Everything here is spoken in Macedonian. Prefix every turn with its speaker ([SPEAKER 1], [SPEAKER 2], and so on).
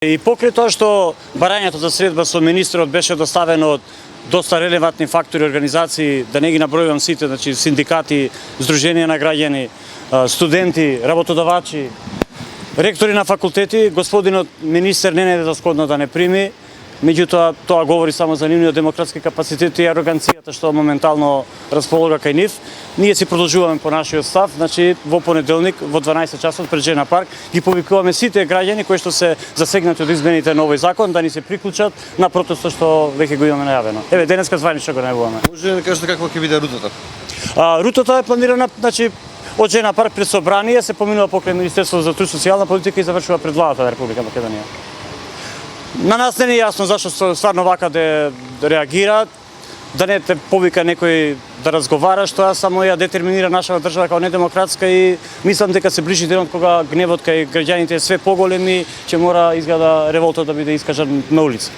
[SPEAKER 1] И покрај тоа што барањето за средба со министерот беше доставено од доста релевантни фактори, организации, да не ги набројувам сите, значи синдикати, здруженија на граѓани, студенти, работодавачи, ректори на факултети, господинот министер не најде за сходно да не прими, меѓутоа тоа говори само за нивниот демократски капацитет и ароганцијата што моментално располага кај нив. Ние си продолжуваме по нашиот став, значи во понеделник во 12 часот пред Жена парк ги повикуваме сите граѓани кои што се засегнати од измените на овој закон да ни се приклучат на протестот што веќе го имаме најавено. Еве денеска званично го најавуваме.
[SPEAKER 2] Може ли да кажете каква ќе биде рутата?
[SPEAKER 1] Рутата е планирана, значи од Жена парк пред собрание се поминува покрај Министерството за труд и социјална политика и завршува пред владата на Република Македонија. На нас не е јасно зашто стварно вака да реагираат, да не те повика некој да разговара, што само ја детерминира нашата држава како недемократска и мислам дека се ближи денот кога гневот кај граѓаните е све поголем и ќе мора изгледа револтот да биде искажан на улица.